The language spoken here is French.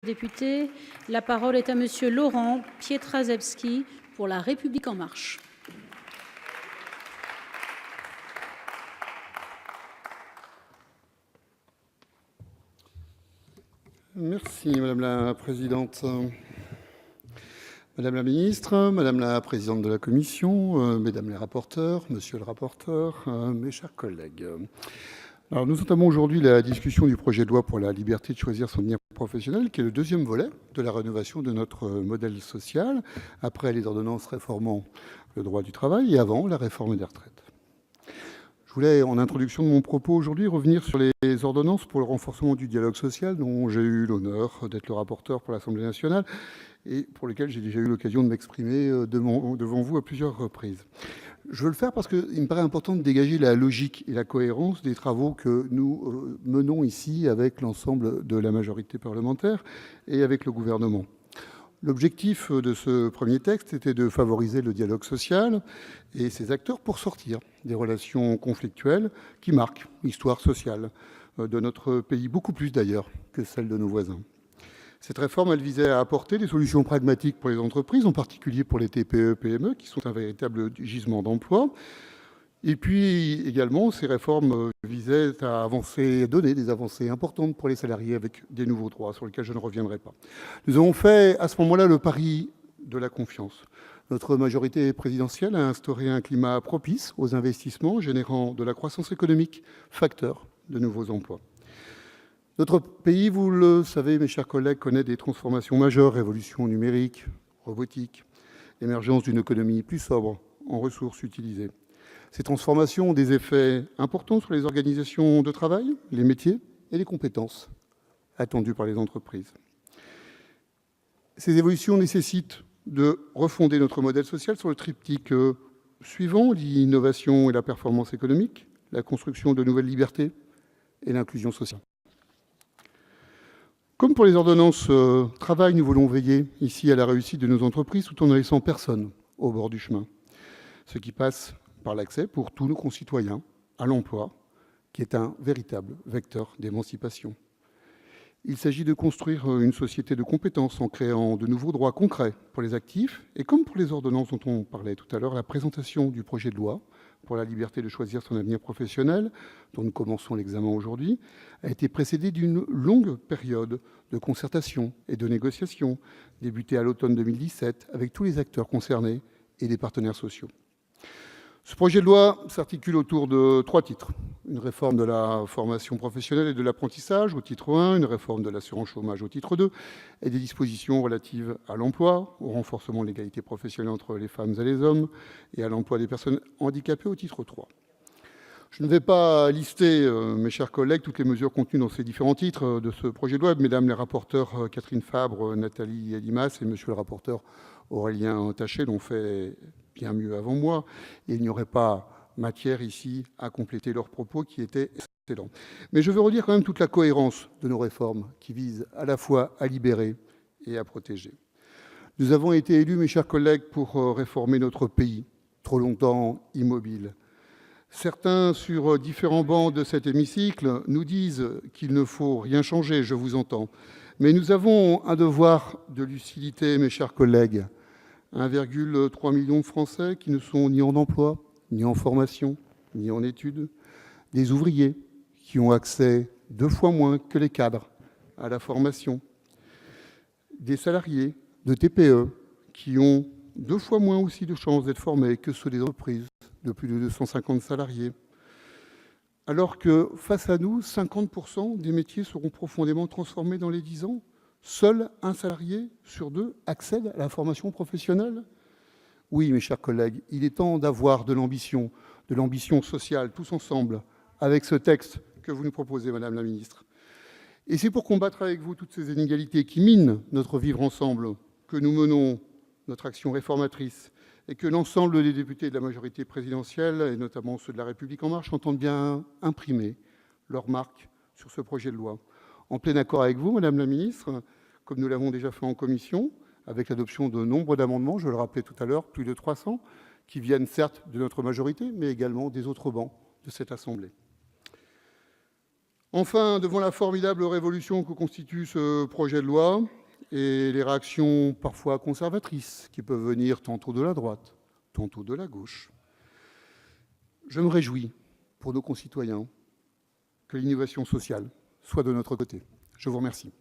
Député, la parole est à Monsieur Laurent Pietraszewski pour La République en marche. Merci Madame la Présidente. Madame la Ministre, Madame la Présidente de la Commission, Mesdames les rapporteurs, Monsieur le rapporteur, mes chers collègues. Alors, nous entamons aujourd'hui la discussion du projet de loi pour la liberté de choisir son avenir professionnel, qui est le deuxième volet de la rénovation de notre modèle social, après les ordonnances réformant le droit du travail et avant la réforme des retraites. Je voulais, en introduction de mon propos aujourd'hui, revenir sur les ordonnances pour le renforcement du dialogue social, dont j'ai eu l'honneur d'être le rapporteur pour l'Assemblée nationale et pour lesquelles j'ai déjà eu l'occasion de m'exprimer devant vous à plusieurs reprises. Je veux le faire parce qu'il me paraît important de dégager la logique et la cohérence des travaux que nous menons ici avec l'ensemble de la majorité parlementaire et avec le gouvernement. L'objectif de ce premier texte était de favoriser le dialogue social et ses acteurs pour sortir des relations conflictuelles qui marquent l'histoire sociale de notre pays, beaucoup plus d'ailleurs que celle de nos voisins. Cette réforme, elle visait à apporter des solutions pragmatiques pour les entreprises, en particulier pour les TPE, PME, qui sont un véritable gisement d'emploi. Et puis également, ces réformes visaient à avancer, à donner des avancées importantes pour les salariés avec des nouveaux droits sur lesquels je ne reviendrai pas. Nous avons fait à ce moment-là le pari de la confiance. Notre majorité présidentielle a instauré un climat propice aux investissements, générant de la croissance économique, facteur de nouveaux emplois. Notre pays, vous le savez, mes chers collègues, connaît des transformations majeures, révolution numérique, robotique, émergence d'une économie plus sobre en ressources utilisées. Ces transformations ont des effets importants sur les organisations de travail, les métiers et les compétences attendues par les entreprises. Ces évolutions nécessitent de refonder notre modèle social sur le triptyque suivant, l'innovation et la performance économique, la construction de nouvelles libertés et l'inclusion sociale. Comme pour les ordonnances travail, nous voulons veiller ici à la réussite de nos entreprises tout en ne laissant personne au bord du chemin. Ce qui passe par l'accès pour tous nos concitoyens à l'emploi, qui est un véritable vecteur d'émancipation. Il s'agit de construire une société de compétences en créant de nouveaux droits concrets pour les actifs. Et comme pour les ordonnances dont on parlait tout à l'heure, la présentation du projet de loi pour la liberté de choisir son avenir professionnel, dont nous commençons l'examen aujourd'hui, a été précédée d'une longue période de concertation et de négociation, débutée à l'automne 2017 avec tous les acteurs concernés et les partenaires sociaux. Ce projet de loi s'articule autour de 3 titres. Une réforme de la formation professionnelle et de l'apprentissage au titre 1, une réforme de l'assurance chômage au titre 2, et des dispositions relatives à l'emploi, au renforcement de l'égalité professionnelle entre les femmes et les hommes, et à l'emploi des personnes handicapées au titre 3. Je ne vais pas lister, mes chers collègues, toutes les mesures contenues dans ces différents titres de ce projet de loi. Mesdames les rapporteurs Catherine Fabre, Nathalie Elimas et monsieur le rapporteur Aurélien Taché l'ont fait bien mieux avant moi. Et il n'y aurait pas matière ici à compléter leurs propos qui étaient excellents. Mais je veux redire quand même toute la cohérence de nos réformes qui visent à la fois à libérer et à protéger. Nous avons été élus, mes chers collègues, pour réformer notre pays, trop longtemps immobile. Certains, sur différents bancs de cet hémicycle, nous disent qu'il ne faut rien changer, je vous entends. Mais nous avons un devoir de lucidité, mes chers collègues. 1,3 million de Français qui ne sont ni en emploi, ni en formation, ni en études. Des ouvriers qui ont accès 2 fois moins que les cadres à la formation. Des salariés de TPE qui ont 2 fois moins aussi de chances d'être formés que ceux des entreprises de plus de 250 salariés. Alors que face à nous, 50% des métiers seront profondément transformés dans les 10 ans. Seul un salarié sur 2 accède à la formation professionnelle. Oui, mes chers collègues, il est temps d'avoir de l'ambition sociale, tous ensemble, avec ce texte que vous nous proposez, Madame la Ministre. Et c'est pour combattre avec vous toutes ces inégalités qui minent notre vivre ensemble que nous menons notre action réformatrice et que l'ensemble des députés de la majorité présidentielle, et notamment ceux de La République en marche, entendent bien imprimer leur marque sur ce projet de loi. En plein accord avec vous, Madame la Ministre, comme nous l'avons déjà fait en commission, avec l'adoption de nombre d'amendements, je le rappelais tout à l'heure, plus de 300, qui viennent certes de notre majorité, mais également des autres bancs de cette Assemblée. Enfin, devant la formidable révolution que constitue ce projet de loi et les réactions parfois conservatrices qui peuvent venir tantôt de la droite, tantôt de la gauche, je me réjouis pour nos concitoyens que l'innovation sociale soit de notre côté. Je vous remercie.